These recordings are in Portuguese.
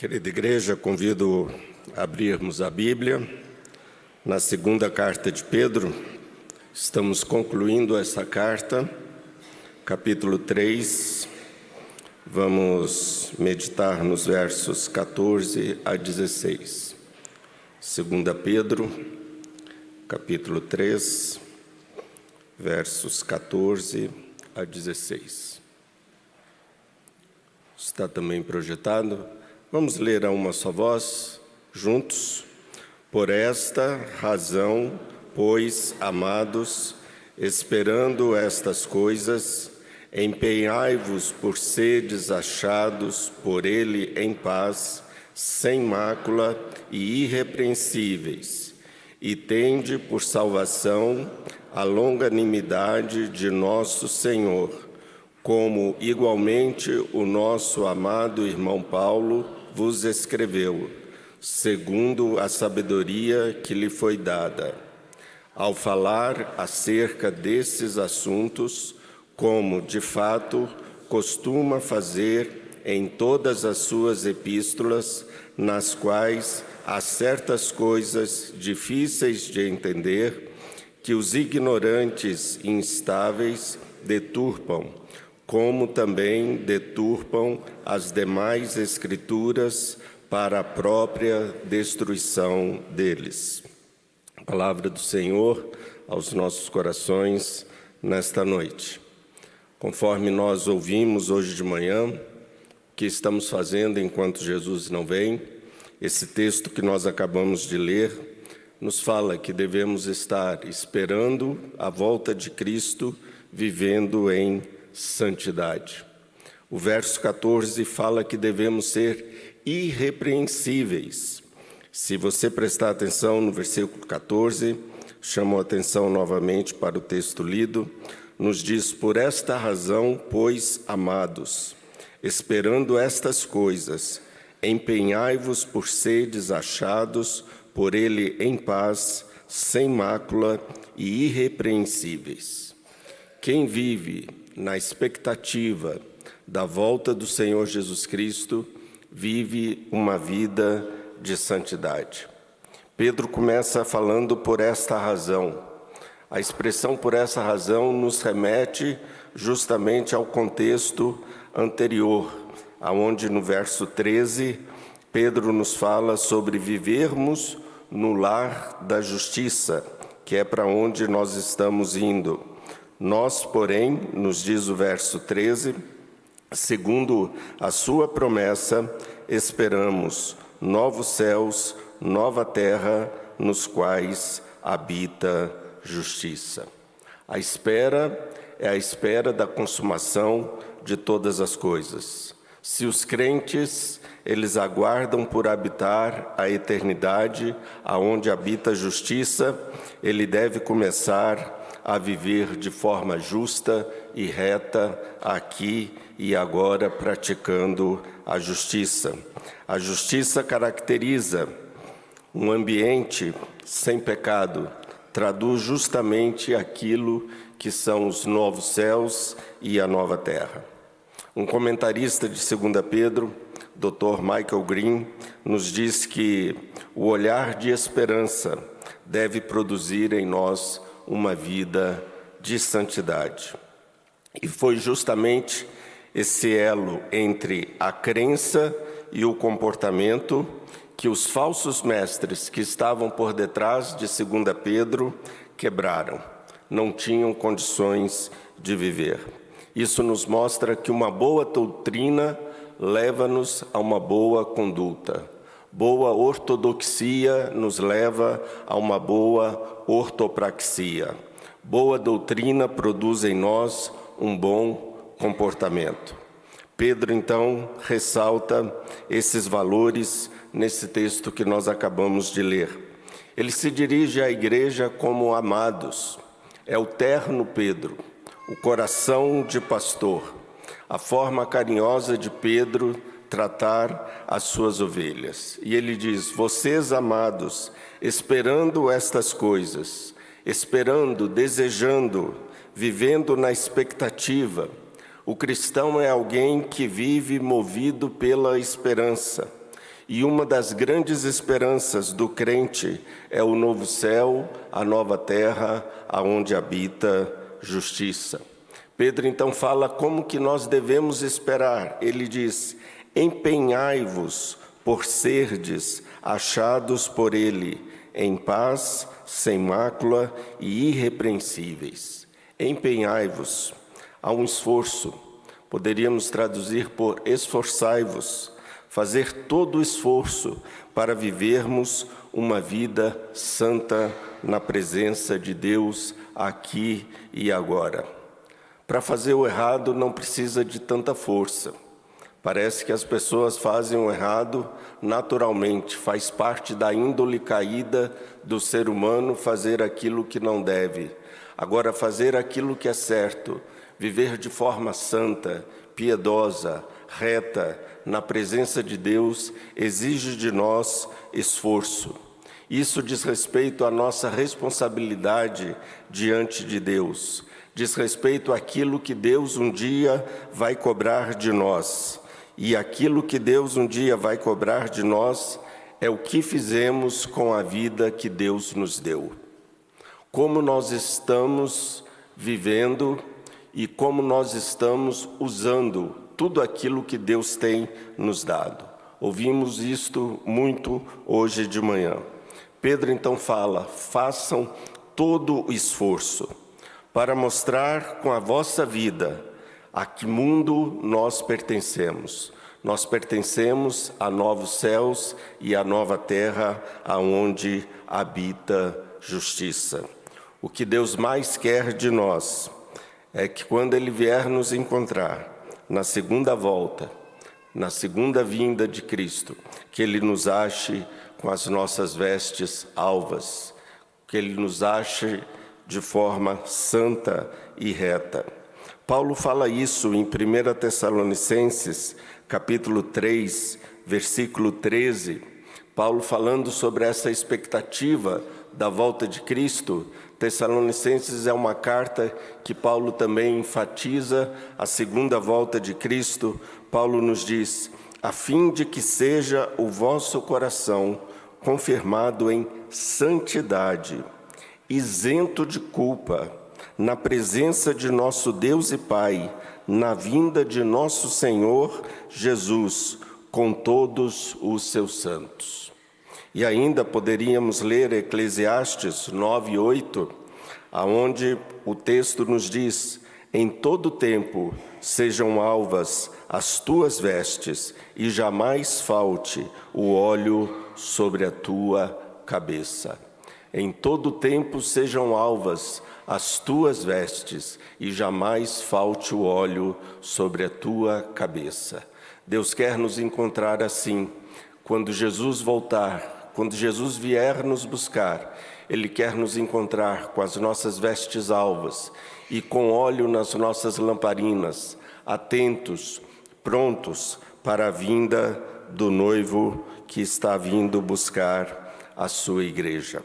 Querida igreja, convido a abrirmos a Bíblia na segunda carta de Pedro. Estamos concluindo essa carta, capítulo 3. Vamos meditar nos versos 14 a 16. Segunda Pedro, capítulo 3, versos 14 a 16. Está também projetado. Vamos ler a uma só voz, juntos. Por esta razão, pois, amados, esperando estas coisas, empenhai-vos por seres achados por Ele em paz, sem mácula e irrepreensíveis, e tende por salvação a longanimidade de nosso Senhor, como igualmente o nosso amado irmão Paulo vos escreveu, segundo a sabedoria que lhe foi dada, ao falar acerca desses assuntos, como, de fato, costuma fazer em todas as suas epístolas, nas quais há certas coisas difíceis de entender, que os ignorantes e instáveis deturpam, como também deturpam as demais Escrituras para a própria destruição deles. Palavra do Senhor aos nossos corações nesta noite. Conforme nós ouvimos hoje de manhã, o que estamos fazendo enquanto Jesus não vem, esse texto que nós acabamos de ler nos fala que devemos estar esperando a volta de Cristo, vivendo em santidade. O verso 14 fala que devemos ser irrepreensíveis. Se você prestar atenção no versículo 14, chamo a atenção novamente para o texto lido, nos diz: por esta razão, pois, amados, esperando estas coisas, empenhai-vos por seres achados por Ele em paz, sem mácula e irrepreensíveis. Quem vive na expectativa da volta do Senhor Jesus Cristo, vive uma vida de santidade. Pedro começa falando por esta razão. A expressão por essa razão nos remete justamente ao contexto anterior, aonde no verso 13, Pedro nos fala sobre vivermos no lar da justiça, que é para onde nós estamos indo. Nós, porém, nos diz o verso 13, segundo a sua promessa, esperamos novos céus, nova terra, nos quais habita justiça. A espera é a espera da consumação de todas as coisas. Se os crentes, eles aguardam por habitar a eternidade, aonde habita a justiça, ele deve começar a viver de forma justa e reta aqui e agora, praticando a justiça. A justiça caracteriza um ambiente sem pecado, traduz justamente aquilo que são os novos céus e a nova terra. Um comentarista de 2 Pedro, Dr. Michael Green, nos diz que o olhar de esperança deve produzir em nós uma vida de santidade. E foi justamente esse elo entre a crença e o comportamento que os falsos mestres que estavam por detrás de 2 Pedro quebraram. Não tinham condições de viver. Isso nos mostra que uma boa doutrina leva-nos a uma boa conduta. Boa ortodoxia nos leva a uma boa ortopraxia. Boa doutrina produz em nós um bom comportamento. Pedro, então, ressalta esses valores nesse texto que nós acabamos de ler. Ele se dirige à igreja como amados. É o terno Pedro, o coração de pastor, a forma carinhosa de Pedro tratar as suas ovelhas. E ele diz: vocês, amados, esperando estas coisas, esperando, desejando, vivendo na expectativa. O cristão é alguém que vive movido pela esperança. E uma das grandes esperanças do crente é o novo céu, a nova terra, aonde habita justiça. Pedro então fala como que nós devemos esperar. Ele diz: empenhai-vos por serdes achados por ele, em paz, sem mácula e irrepreensíveis. Empenhai-vos. Há um esforço. Poderíamos traduzir por esforçai-vos. Fazer todo o esforço para vivermos uma vida santa na presença de Deus aqui e agora. Para fazer o errado não precisa de tanta força. Parece que as pessoas fazem o errado naturalmente, faz parte da índole caída do ser humano fazer aquilo que não deve. Agora, fazer aquilo que é certo, viver de forma santa, piedosa, reta, na presença de Deus, exige de nós esforço. Isso diz respeito à nossa responsabilidade diante de Deus, diz respeito àquilo que Deus um dia vai cobrar de nós. E aquilo que Deus um dia vai cobrar de nós é o que fizemos com a vida que Deus nos deu. Como nós estamos vivendo e como nós estamos usando tudo aquilo que Deus tem nos dado. Ouvimos isto muito hoje de manhã. Pedro então fala: façam todo o esforço para mostrar com a vossa vida a que mundo nós pertencemos. Nós pertencemos a novos céus e a nova terra, aonde habita justiça. O que Deus mais quer de nós é que quando Ele vier nos encontrar, na segunda volta, na segunda vinda de Cristo, que Ele nos ache com as nossas vestes alvas, que Ele nos ache de forma santa e reta. Paulo fala isso em 1 Tessalonicenses, capítulo 3, versículo 13. Paulo falando sobre essa expectativa da volta de Cristo. Tessalonicenses é uma carta que Paulo também enfatiza a segunda volta de Cristo. Paulo nos diz: a fim de que seja o vosso coração confirmado em santidade, isento de culpa, na presença de nosso Deus e Pai, na vinda de nosso Senhor Jesus, com todos os seus santos. E ainda poderíamos ler Eclesiastes 9:8, aonde o texto nos diz: em todo tempo sejam alvas as tuas vestes, e jamais falte o óleo sobre a tua cabeça. Em todo tempo sejam alvas as tuas vestes, e jamais falte o óleo sobre a tua cabeça. Deus quer nos encontrar assim. Quando Jesus voltar, quando Jesus vier nos buscar, Ele quer nos encontrar com as nossas vestes alvas e com óleo nas nossas lamparinas, atentos, prontos para a vinda do noivo que está vindo buscar a sua igreja.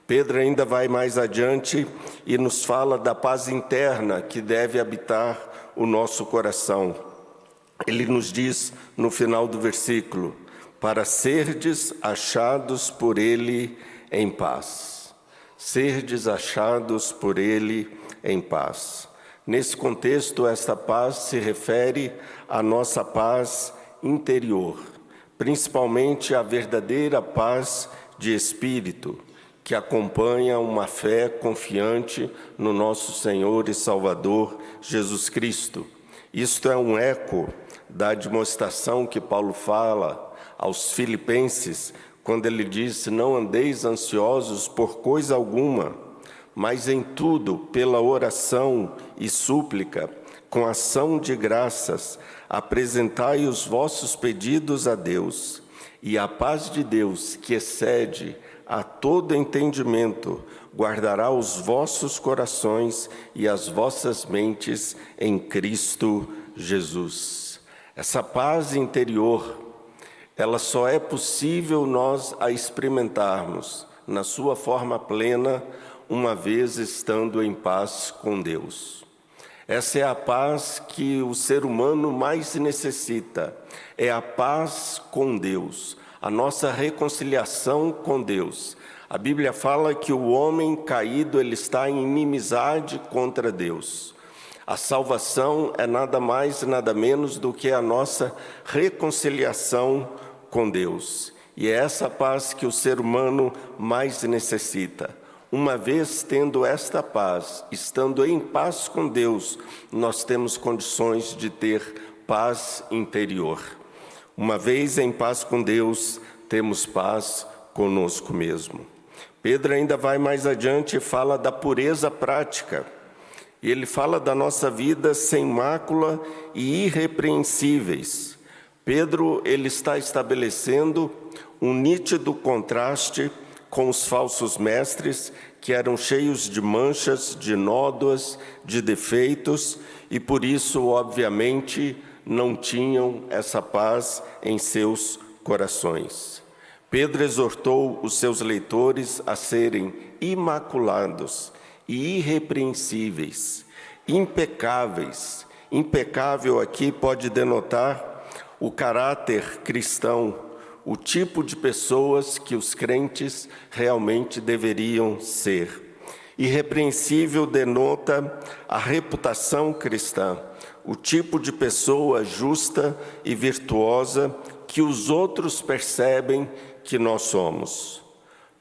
Pedro ainda vai mais adiante e nos fala da paz interna que deve habitar o nosso coração. Ele nos diz no final do versículo: para serdes achados por ele em paz. Serdes achados por ele em paz. Nesse contexto, esta paz se refere à nossa paz interior, principalmente à verdadeira paz de espírito, que acompanha uma fé confiante no nosso Senhor e Salvador Jesus Cristo. Isto é um eco da admoestação que Paulo fala aos Filipenses, quando ele diz: não andeis ansiosos por coisa alguma, mas em tudo, pela oração e súplica, com ação de graças, apresentai os vossos pedidos a Deus, e a paz de Deus, que excede a todo entendimento, guardará os vossos corações e as vossas mentes em Cristo Jesus. Essa paz interior, ela só é possível nós a experimentarmos na sua forma plena, uma vez estando em paz com Deus. Essa é a paz que o ser humano mais necessita, é a paz com Deus, a nossa reconciliação com Deus. A Bíblia fala que o homem caído ele está em inimizade contra Deus. A salvação é nada mais, nada menos do que a nossa reconciliação com Deus. E é essa paz que o ser humano mais necessita. Uma vez tendo esta paz, estando em paz com Deus, nós temos condições de ter paz interior. Uma vez em paz com Deus, temos paz conosco mesmo. Pedro ainda vai mais adiante e fala da pureza prática. E ele fala da nossa vida sem mácula e irrepreensíveis. Pedro ele está estabelecendo um nítido contraste com os falsos mestres, que eram cheios de manchas, de nódoas, de defeitos, e por isso, obviamente, não tinham essa paz em seus corações. Pedro exortou os seus leitores a serem imaculados e irrepreensíveis, impecáveis. Impecável aqui pode denotar o caráter cristão, o tipo de pessoas que os crentes realmente deveriam ser. Irrepreensível denota a reputação cristã, o tipo de pessoa justa e virtuosa que os outros percebem que nós somos.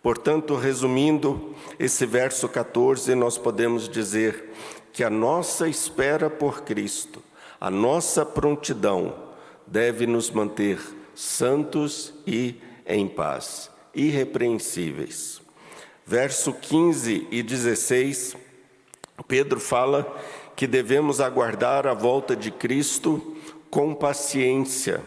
Portanto, resumindo esse verso 14, nós podemos dizer que a nossa espera por Cristo, a nossa prontidão, deve nos manter santos e em paz, irrepreensíveis. Verso 15 e 16, Pedro fala que devemos aguardar a volta de Cristo com paciência,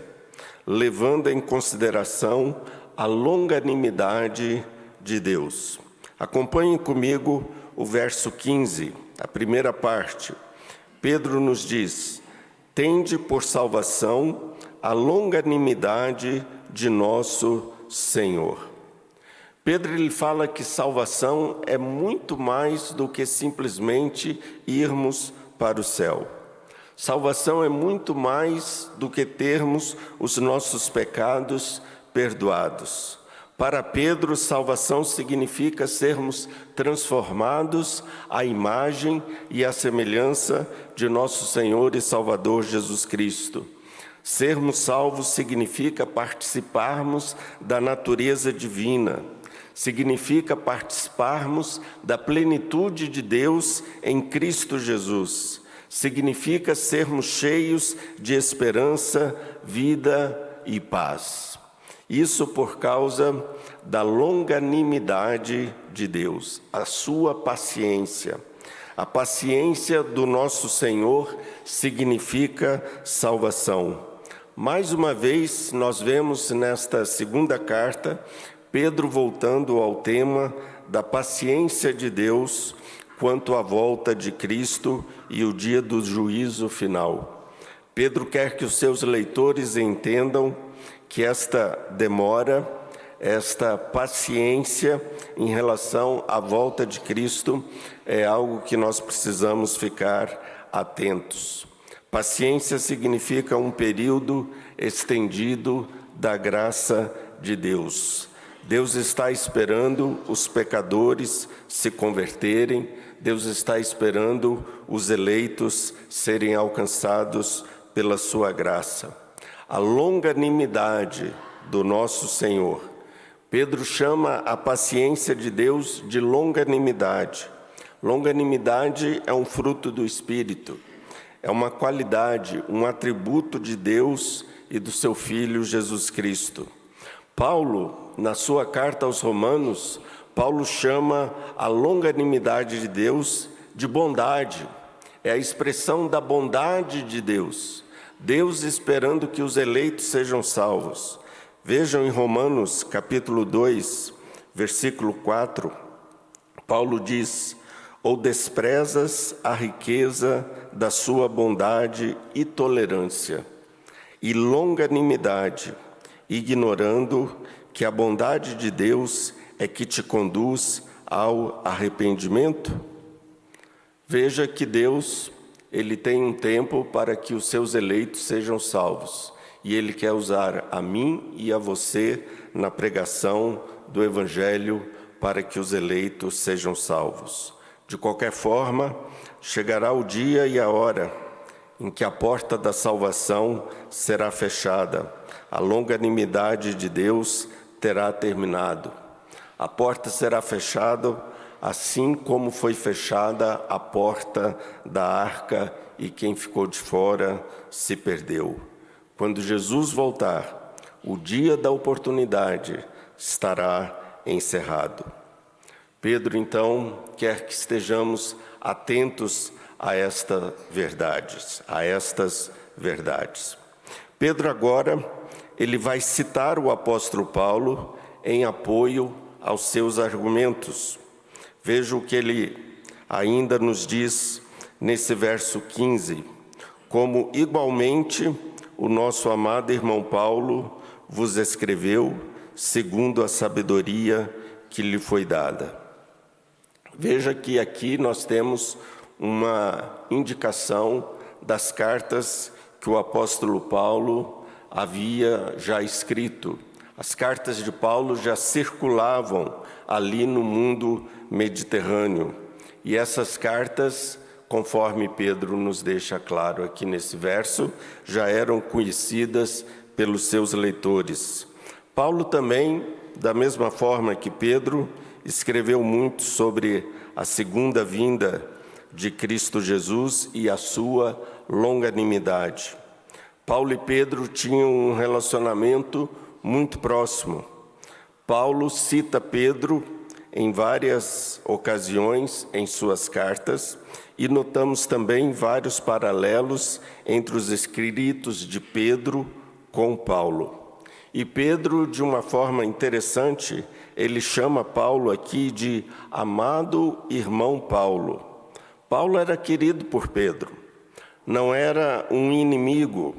levando em consideração a longanimidade de Deus. Acompanhem comigo o verso 15, a primeira parte. Pedro nos diz: tende por salvação a longanimidade de nosso Senhor. Pedro ele fala que salvação é muito mais do que simplesmente irmos para o céu. Salvação é muito mais do que termos os nossos pecados perdoados. Para Pedro, salvação significa sermos transformados à imagem e à semelhança de nosso Senhor e Salvador Jesus Cristo. Sermos salvos significa participarmos da natureza divina, significa participarmos da plenitude de Deus em Cristo Jesus, significa sermos cheios de esperança, vida e paz. Isso por causa da longanimidade de Deus, a sua paciência. A paciência do nosso Senhor significa salvação. Mais uma vez, nós vemos nesta segunda carta, Pedro voltando ao tema da paciência de Deus quanto à volta de Cristo e o dia do juízo final. Pedro quer que os seus leitores entendam que esta demora, esta paciência em relação à volta de Cristo é algo que nós precisamos ficar atentos. Paciência significa um período estendido da graça de Deus. Deus está esperando os pecadores se converterem, Deus está esperando os eleitos serem alcançados pela sua graça. A longanimidade do nosso Senhor. Pedro chama a paciência de Deus de longanimidade. Longanimidade é um fruto do Espírito. É uma qualidade, um atributo de Deus e do seu Filho Jesus Cristo. Paulo, na sua carta aos Romanos, Paulo chama a longanimidade de Deus de bondade. É a expressão da bondade de Deus. Deus esperando que os eleitos sejam salvos. Vejam em Romanos capítulo 2, versículo 4, Paulo diz: ou desprezas a riqueza da sua bondade e tolerância, e longanimidade, ignorando que a bondade de Deus é que te conduz ao arrependimento? Veja que Deus, Ele tem um tempo para que os seus eleitos sejam salvos. e Ele quer usar a mim e a você na pregação do Evangelho para que os eleitos sejam salvos. De qualquer forma, chegará o dia e a hora em que a porta da salvação será fechada. A longanimidade de Deus terá terminado. A porta será fechada, assim como foi fechada a porta da arca e quem ficou de fora se perdeu. Quando Jesus voltar, o dia da oportunidade estará encerrado. Pedro, então, quer que estejamos atentos a estas verdades. Pedro agora, ele vai citar o apóstolo Paulo em apoio aos seus argumentos. Veja o que ele ainda nos diz nesse verso 15. Como igualmente o nosso amado irmão Paulo vos escreveu, segundo a sabedoria que lhe foi dada. Veja que aqui nós temos uma indicação das cartas que o apóstolo Paulo havia já escrito. As cartas de Paulo já circulavam ali no mundo mediterrâneo. E essas cartas, conforme Pedro nos deixa claro aqui nesse verso, já eram conhecidas pelos seus leitores. Paulo também, da mesma forma que Pedro, escreveu muito sobre a segunda vinda de Cristo Jesus e a sua longanimidade. Paulo e Pedro tinham um relacionamento muito próximo. Paulo cita Pedro em várias ocasiões em suas cartas e notamos também vários paralelos entre os escritos de Pedro com Paulo. E Pedro, de uma forma interessante, ele chama Paulo aqui de amado irmão Paulo. Paulo era querido por Pedro, não era um inimigo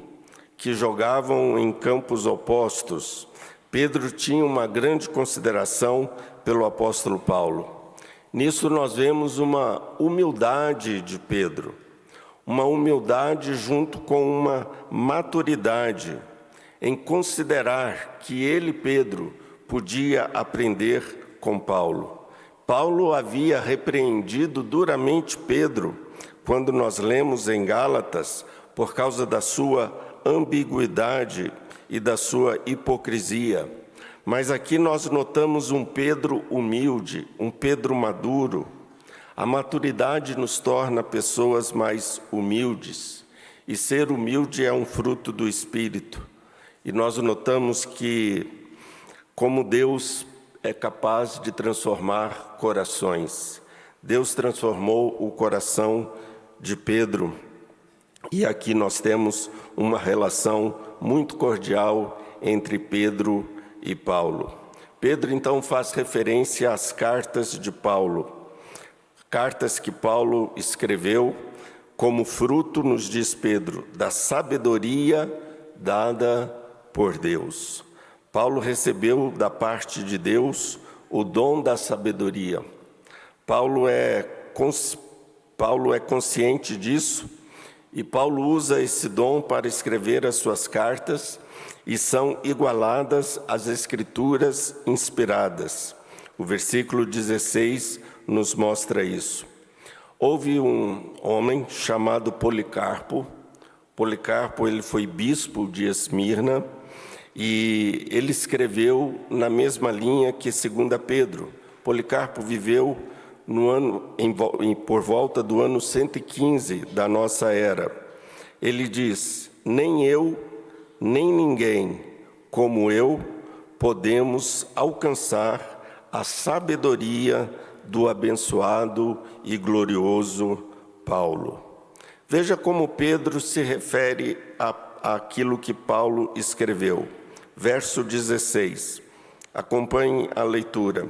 que jogavam em campos opostos. Pedro tinha uma grande consideração pelo apóstolo Paulo. Nisso nós vemos uma humildade de Pedro, uma humildade junto com uma maturidade em considerar que ele, Pedro, podia aprender com Paulo. Paulo havia repreendido duramente Pedro, quando nós lemos em Gálatas, por causa da sua ambiguidade e da sua hipocrisia. Mas aqui nós notamos um Pedro humilde, um Pedro maduro. A maturidade nos torna pessoas mais humildes, e ser humilde é um fruto do Espírito. E nós notamos que, como Deus é capaz de transformar corações, Deus transformou o coração de Pedro, e aqui nós temos uma relação muito cordial entre Pedro e Paulo. Pedro, então, faz referência às cartas de Paulo, cartas que Paulo escreveu como fruto, nos diz Pedro, da sabedoria dada por Deus. Paulo recebeu da parte de Deus o dom da sabedoria. Paulo é consciente disso, e Paulo usa esse dom para escrever as suas cartas, e são igualadas às Escrituras inspiradas. O versículo 16 nos mostra isso. Houve um homem chamado Policarpo. Policarpo, ele foi bispo de Esmirna, e ele escreveu na mesma linha que 2 Pedro. Policarpo viveu por volta do ano 115 da nossa era. Ele diz: nem eu, nem ninguém como eu podemos alcançar a sabedoria do abençoado e glorioso Paulo. Veja como Pedro se refere àquilo que Paulo escreveu. Verso 16. Acompanhe a leitura.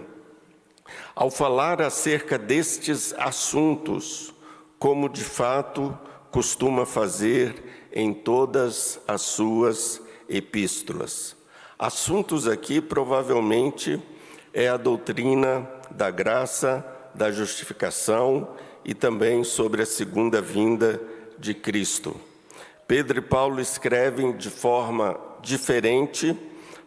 Ao falar acerca destes assuntos, como de fato costuma fazer em todas as suas epístolas. Assuntos aqui provavelmente é a doutrina da graça, da justificação e também sobre a segunda vinda de Cristo. Pedro e Paulo escrevem de forma diferente,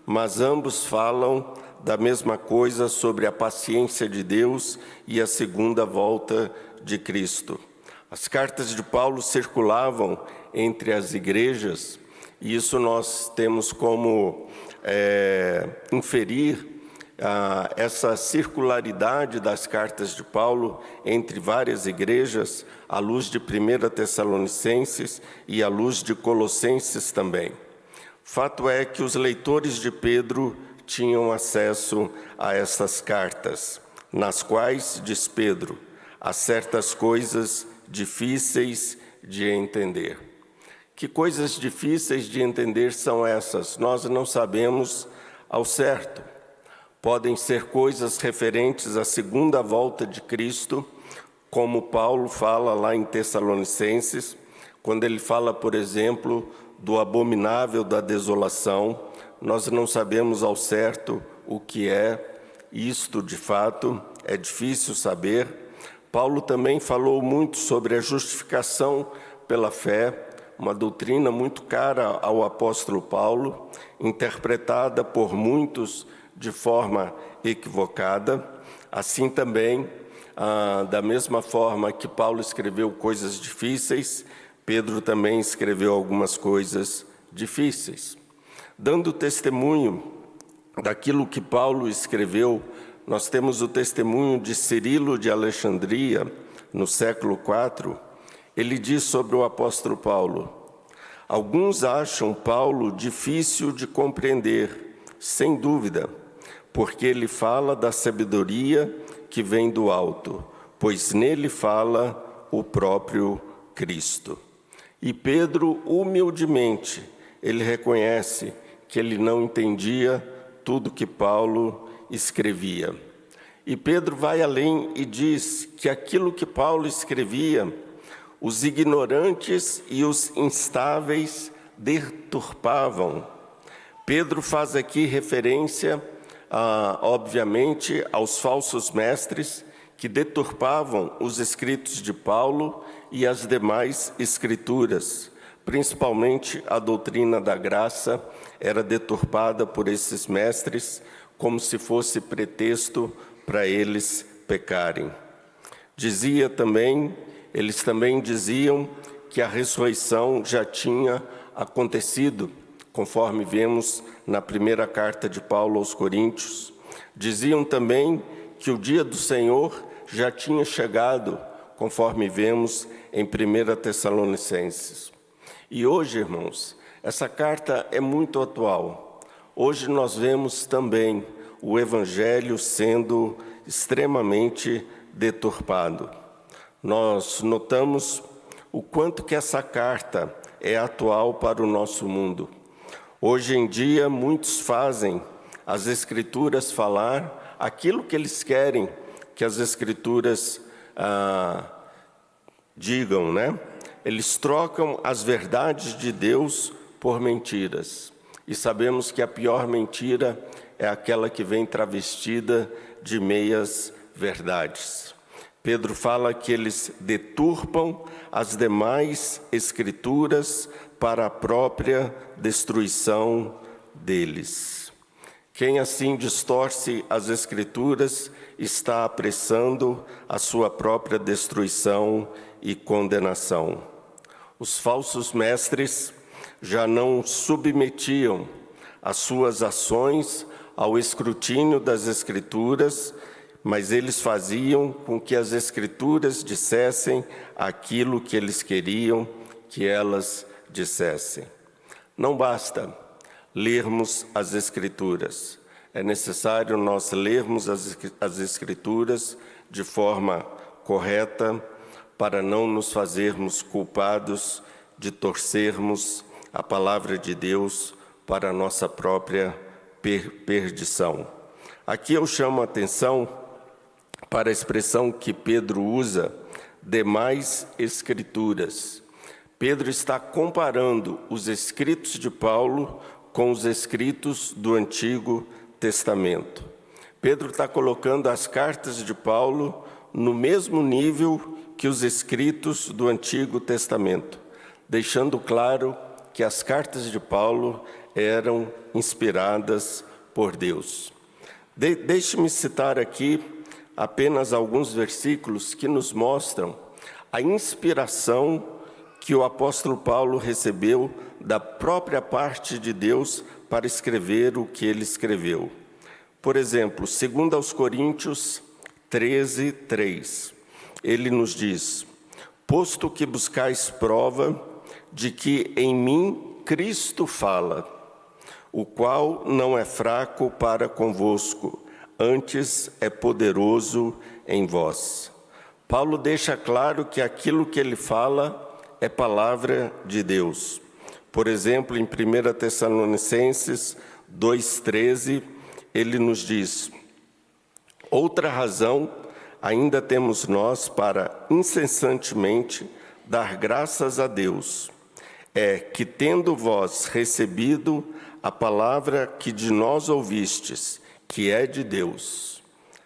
mas ambos falam da mesma coisa sobre a paciência de Deus e a segunda volta de Cristo. As cartas de Paulo circulavam entre as igrejas, e isso nós temos como inferir essa circularidade das cartas de Paulo entre várias igrejas, à luz de 1 Tessalonicenses e à luz de Colossenses também. Fato é que os leitores de Pedro tinham acesso a essas cartas, nas quais, diz Pedro, há certas coisas difíceis de entender. Que coisas difíceis de entender são essas? Nós não sabemos ao certo. Podem ser coisas referentes à segunda volta de Cristo, como Paulo fala lá em Tessalonicenses, quando ele fala, por exemplo, do abominável da desolação. Nós não sabemos ao certo o que é isto de fato, é difícil saber. Paulo também falou muito sobre a justificação pela fé, uma doutrina muito cara ao apóstolo Paulo, interpretada por muitos de forma equivocada. Assim também, da mesma forma que Paulo escreveu coisas difíceis, Pedro também escreveu algumas coisas difíceis. Dando testemunho daquilo que Paulo escreveu, nós temos o testemunho de Cirilo de Alexandria, no século IV. Ele diz sobre o apóstolo Paulo: alguns acham Paulo difícil de compreender, sem dúvida, porque ele fala da sabedoria que vem do alto, pois nele fala o próprio Cristo. E Pedro, humildemente, ele reconhece que ele não entendia tudo que Paulo escrevia. E Pedro vai além e diz que aquilo que Paulo escrevia, os ignorantes e os instáveis deturpavam. Pedro faz aqui referência, obviamente, aos falsos mestres que deturpavam os escritos de Paulo e as demais escrituras. Principalmente a doutrina da graça era deturpada por esses mestres como se fosse pretexto para eles pecarem. Eles também diziam que a ressurreição já tinha acontecido, conforme vemos na primeira carta de Paulo aos Coríntios. Diziam também que o dia do Senhor já tinha chegado, conforme vemos em 1 Tessalonicenses. E hoje, irmãos, essa carta é muito atual. Hoje nós vemos também o Evangelho sendo extremamente deturpado. Nós notamos o quanto que essa carta é atual para o nosso mundo. Hoje em dia, muitos fazem as Escrituras falar aquilo que eles querem que as Escrituras digam, né? Eles trocam as verdades de Deus por mentiras. E sabemos que a pior mentira é aquela que vem travestida de meias verdades. Pedro fala que eles deturpam as demais escrituras para a própria destruição deles. Quem assim distorce as escrituras está apressando a sua própria destruição e condenação. Os falsos mestres já não submetiam as suas ações ao escrutínio das Escrituras, mas eles faziam com que as Escrituras dissessem aquilo que eles queriam que elas dissessem. Não basta lermos as Escrituras, é necessário nós lermos as Escrituras de forma correta, para não nos fazermos culpados de torcermos a palavra de Deus para a nossa própria perdição. Aqui eu chamo a atenção para a expressão que Pedro usa, demais escrituras. Pedro está comparando os escritos de Paulo com os escritos do Antigo Testamento. Pedro está colocando as cartas de Paulo no mesmo nível que os escritos do Antigo Testamento. deixando claro que as cartas de Paulo eram inspiradas por Deus. Deixe-me citar aqui apenas alguns versículos que nos mostram a inspiração que o apóstolo Paulo recebeu da própria parte de Deus para escrever o que ele escreveu. Por exemplo, 2 Coríntios 13, 3, ele nos diz: posto que buscais prova de que em mim Cristo fala, o qual não é fraco para convosco, antes é poderoso em vós. Paulo deixa claro que aquilo que ele fala é palavra de Deus. Por exemplo, em 1 Tessalonicenses 2,13, ele nos diz: outra razão ainda temos nós para incessantemente dar graças a Deus, é que, tendo vós recebido a palavra que de nós ouvistes, que é de Deus.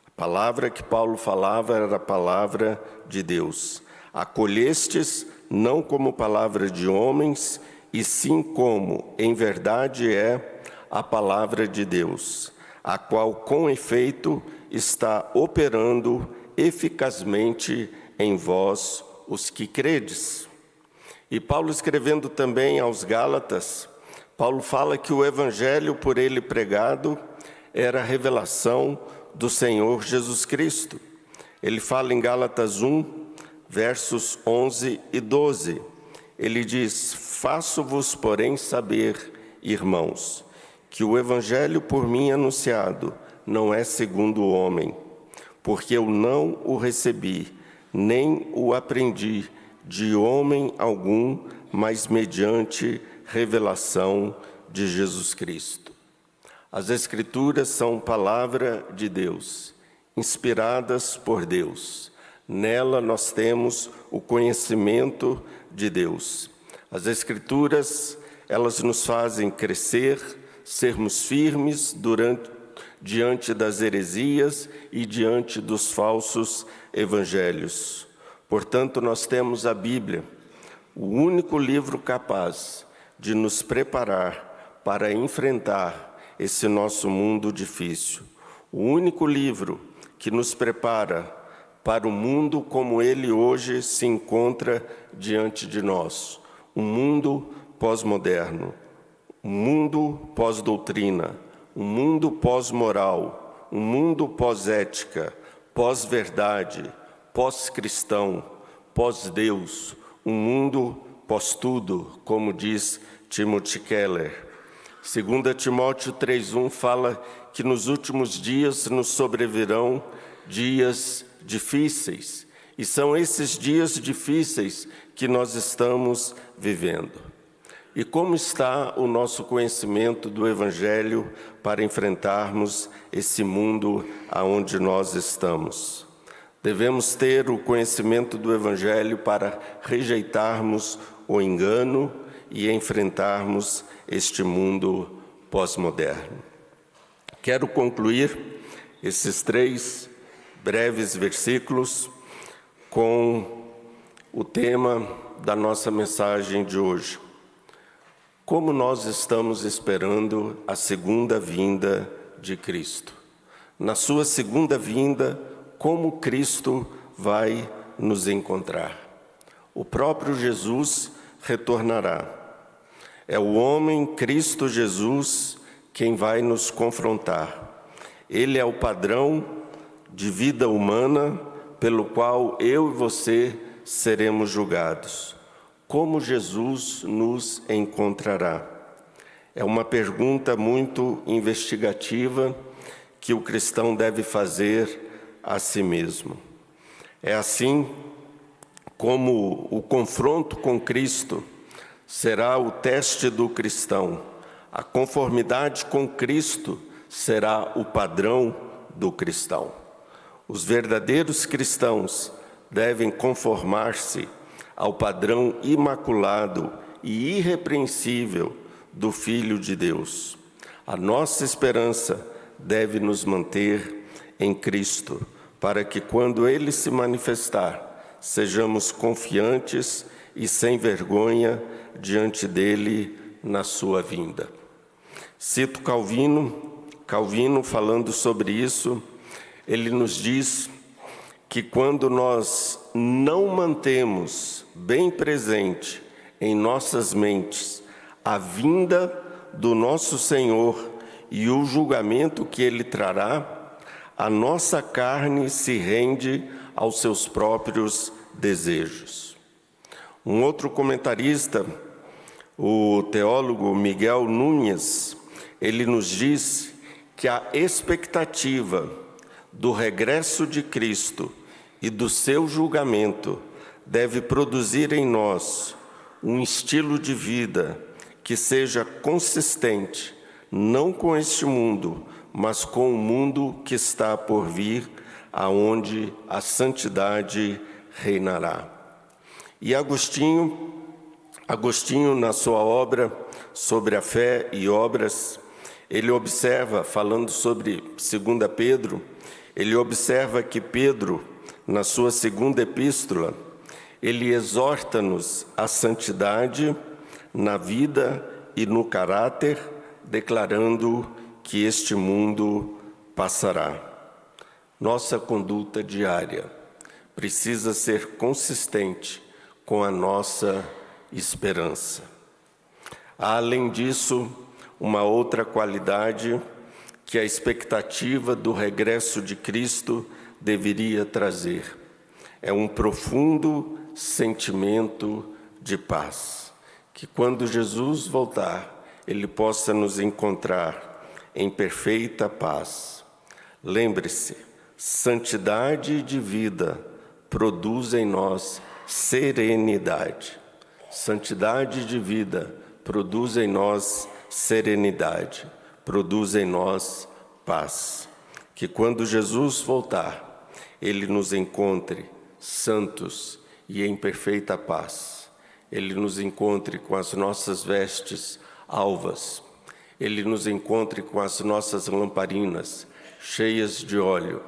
A palavra que Paulo falava era a palavra de Deus. Acolhestes não como palavra de homens, e sim como, em verdade, é a palavra de Deus, a qual, com efeito, está operando eficazmente em vós, os que credes. E Paulo, escrevendo também aos Gálatas, Paulo fala que o evangelho por ele pregado era a revelação do Senhor Jesus Cristo. Ele fala em Gálatas 1, versos 11 e 12. Ele diz: faço-vos, porém, saber, irmãos, que o evangelho por mim anunciado não é segundo o homem, porque eu não o recebi, nem o aprendi de homem algum, mas mediante revelação de Jesus Cristo. As Escrituras são palavra de Deus, inspiradas por Deus. Nela nós temos o conhecimento de Deus. As Escrituras, elas nos fazem crescer, sermos firmes diante das heresias e diante dos falsos evangelhos. Portanto, nós temos a Bíblia, o único livro capaz de nos preparar para enfrentar esse nosso mundo difícil. O único livro que nos prepara para o mundo como ele hoje se encontra diante de nós. Um mundo pós-moderno, um mundo pós-doutrina, um mundo pós-moral, um mundo pós-ética, pós-verdade, pós-cristão, pós-Deus, um mundo pós-tudo, como diz Timothy Keller. 2 Timóteo 3,1 fala que nos últimos dias nos sobrevirão dias difíceis, e são esses dias difíceis que nós estamos vivendo. E como está o nosso conhecimento do Evangelho para enfrentarmos esse mundo aonde nós estamos? Devemos ter o conhecimento do Evangelho para rejeitarmos o engano e enfrentarmos este mundo pós-moderno. Quero concluir esses 3 breves versículos com o tema da nossa mensagem de hoje. Como nós estamos esperando a segunda vinda de Cristo? Na sua segunda vinda, como Cristo vai nos encontrar? O próprio Jesus retornará. É o homem Cristo Jesus quem vai nos confrontar. Ele é o padrão de vida humana pelo qual eu e você seremos julgados. Como Jesus nos encontrará? É uma pergunta muito investigativa que o cristão deve fazer a si mesmo. É assim como o confronto com Cristo será o teste do cristão. A conformidade com Cristo será o padrão do cristão. Os verdadeiros cristãos devem conformar-se ao padrão imaculado e irrepreensível do Filho de Deus. A nossa esperança deve nos manter em Cristo, para que quando Ele se manifestar, sejamos confiantes e sem vergonha diante dele na sua vinda. Cito Calvino falando sobre isso, ele nos diz que quando nós não mantemos bem presente em nossas mentes a vinda do nosso Senhor e o julgamento que Ele trará, a nossa carne se rende aos seus próprios desejos. Um outro comentarista, o teólogo Miguel Nunes, ele nos diz que a expectativa do regresso de Cristo e do seu julgamento deve produzir em nós um estilo de vida que seja consistente, não com este mundo, mas com o mundo que está por vir, aonde a santidade reinará. E Agostinho, na sua obra sobre a fé e obras, ele observa, falando sobre 2 Pedro, ele observa que Pedro, na sua segunda epístola, ele exorta-nos à santidade na vida e no caráter, declarando que este mundo passará. Nossa conduta diária precisa ser consistente com a nossa esperança. Há, além disso, uma outra qualidade que a expectativa do regresso de Cristo deveria trazer. É um profundo sentimento de paz, que quando Jesus voltar, Ele possa nos encontrar em perfeita paz. Lembre-se, santidade de vida produz em nós serenidade. Santidade de vida produz em nós serenidade, produz em nós paz. Que quando Jesus voltar, Ele nos encontre santos e em perfeita paz. Ele nos encontre com as nossas vestes alvas. Ele nos encontre com as nossas lamparinas cheias de óleo,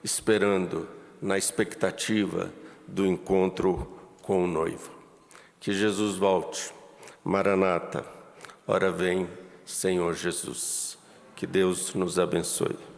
esperando na expectativa do encontro com o noivo. Que Jesus volte. Maranata, ora vem, Senhor Jesus. Que Deus nos abençoe.